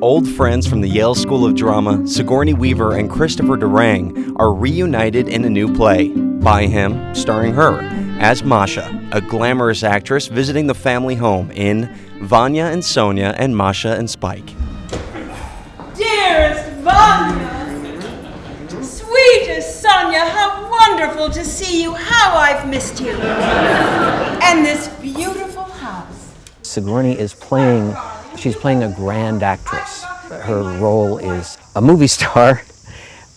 Old friends from the Yale School of Drama, Sigourney Weaver and Christopher Durang are reunited in a new play, by him, starring her, as Masha, a glamorous actress visiting the family home in Vanya and Sonia and Masha and Spike. Dearest Vanya, sweetest Sonia, how wonderful to see you, how I've missed you. And this beautiful house. Sigourney is she's playing a grand actress. Her role is a movie star,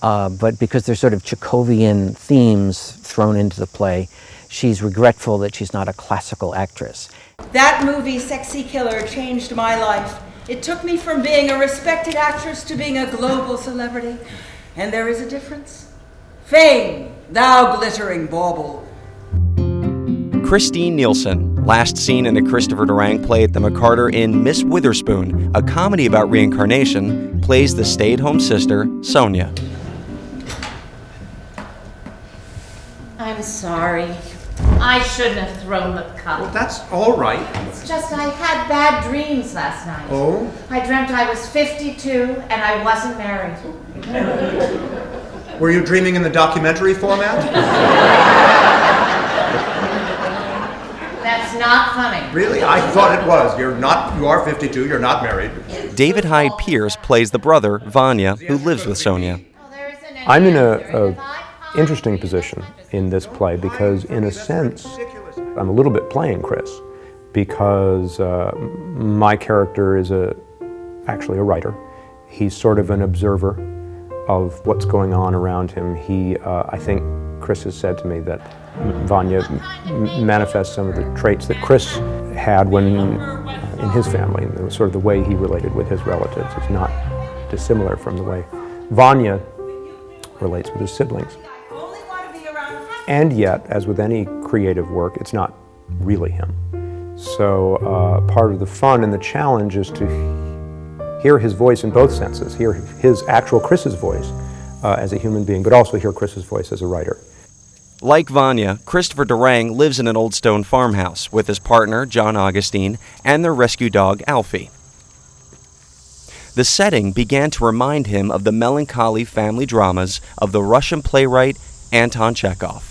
but because there's sort of Chekovian themes thrown into the play, she's regretful that she's not a classical actress. That movie, Sexy Killer, changed my life. It took me from being a respected actress to being a global celebrity. And there is a difference. Fame, thou glittering bauble. Kristine Nielsen, last seen in a Christopher Durang play at the McCarter in Miss Witherspoon, a comedy about reincarnation, plays the stay-at-home sister, Sonia. I'm sorry. I shouldn't have thrown the cup. Well, that's all right. It's just I had bad dreams last night. Oh? I dreamt I was 52 and I wasn't married. Were you dreaming in the documentary format? That's not funny. Really? I thought it was. You are 52, you're not married. David Hyde Pierce plays the brother, Vanya, who lives with Sonia. I'm in a interesting position in this play because, in a sense, I'm a little bit playing Chris, because my character is actually a writer. He's sort of an observer of what's going on around him. I think Chris has said to me that Vanya manifests some of the traits that Chris had when in his family. It was sort of the way he related with his relatives is not dissimilar from the way Vanya relates with his siblings. And yet, as with any creative work, it's not really him. So part of the fun and the challenge is to hear his voice in both senses, hear his actual Chris's voice as a human being, but also hear Chris's voice as a writer. Like Vanya, Christopher Durang lives in an old stone farmhouse with his partner, John Augustine, and their rescue dog, Alfie. The setting began to remind him of the melancholy family dramas of the Russian playwright Anton Chekov.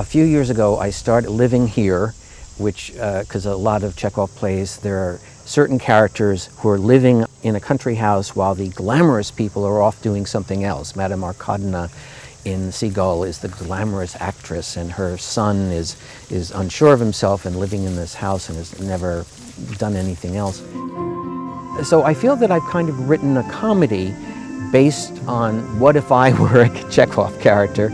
A few years ago, I started living here, which, because a lot of Chekov plays, there are certain characters who are living in a country house while the glamorous people are off doing something else. Madame Arkadina in Seagull is the glamorous actress, and her son is unsure of himself and living in this house and has never done anything else. So I feel that I've kind of written a comedy based on what if I were a Chekov character,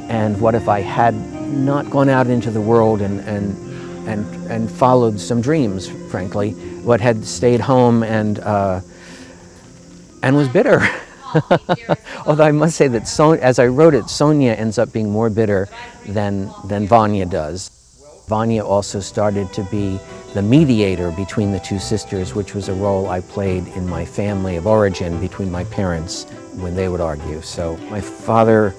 and what if I had not gone out into the world and followed some dreams, frankly, but had stayed home and was bitter. Although I must say that as I wrote it, Sonia ends up being more bitter than Vanya does. Vanya also started to be the mediator between the two sisters, which was a role I played in my family of origin between my parents when they would argue. So my father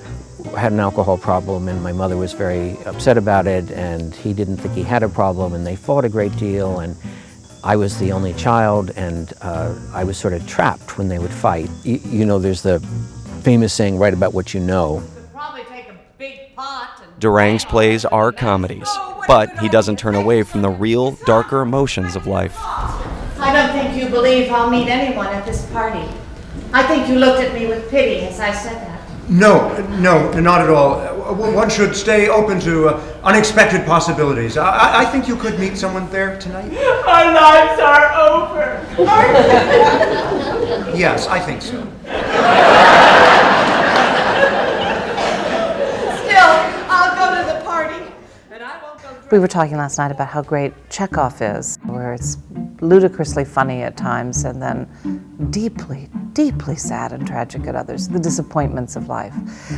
had an alcohol problem and my mother was very upset about it, and he didn't think he had a problem, and they fought a great deal, and I was the only child, and I was sort of trapped when they would fight. You know, there's the famous saying, write about what you know. Durang's plays are comedies, but he doesn't turn away from the real, darker emotions of life. I don't think you believe I'll meet anyone at this party. I think you looked at me with pity as I said that. No, not at all. One should stay open to unexpected possibilities. I think you could meet someone there tonight. Our lives are over. Yes, I think so. Still, I'll go to the party, and I won't go drink. We were talking last night about how great Chekov is, where it's ludicrously funny at times and then deeply, deeply sad and tragic at others, the disappointments of life.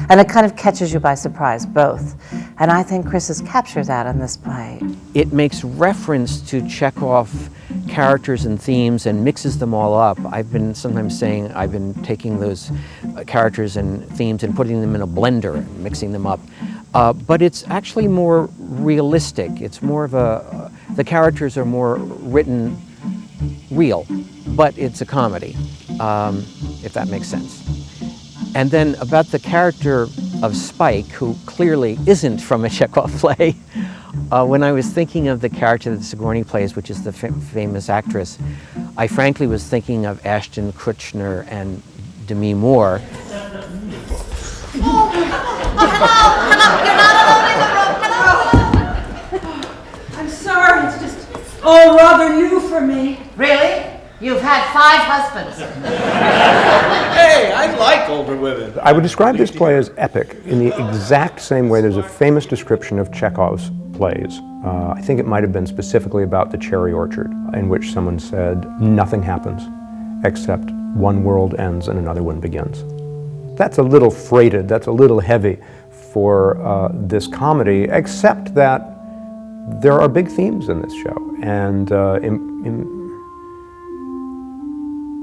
And it kind of catches you by surprise, both. And I think Chris has captured that in this play. It makes reference to Chekhov characters and themes and mixes them all up. I've been sometimes saying I've been taking those characters and themes and putting them in a blender and mixing them up. But it's actually more realistic. It's more of the characters are more written real. but it's a comedy, if that makes sense. And then about the character of Spike, who clearly isn't from a Chekov play, when I was thinking of the character that Sigourney plays, which is the famous actress, I frankly was thinking of Ashton Kutcher and Demi Moore. I'm sorry, it's just all rather new for me. Really? You've had 5 husbands. Hey, I like older women. I would describe this play as epic in the exact same way. There's a famous description of Chekov's plays. I think it might have been specifically about the cherry orchard, in which someone said, nothing happens except one world ends and another one begins. That's a little freighted, that's a little heavy for this comedy, except that there are big themes in this show, and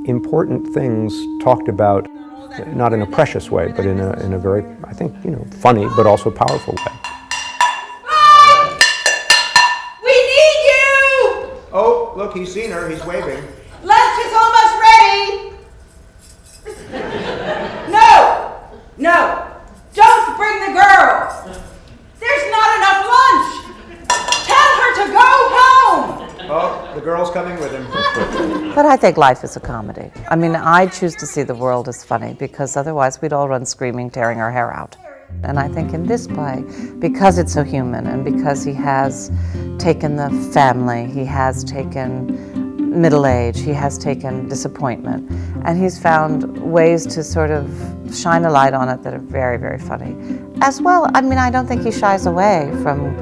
important things talked about, not in a precious way, but in a very, I think, funny but also powerful way. We need you! Oh, look, he's seen her. He's waving. Lunch is almost ready! No! Don't bring the girls! There's not enough lunch! Tell her to go home! Oh, the girl's coming with him. But I think life is a comedy. I mean, I choose to see the world as funny because otherwise we'd all run screaming, tearing our hair out. And I think in this play, because it's so human and because he has taken the family, he has taken middle age, he has taken disappointment, and he's found ways to sort of shine a light on it that are very, very funny. As well, I mean, I don't think he shies away from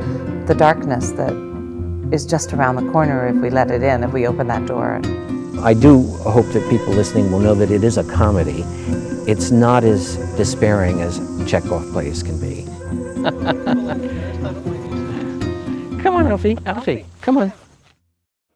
the darkness that is just around the corner if we let it in, if we open that door. I do hope that people listening will know that it is a comedy. It's not as despairing as Chekov plays can be. Come on, Alfie, come on.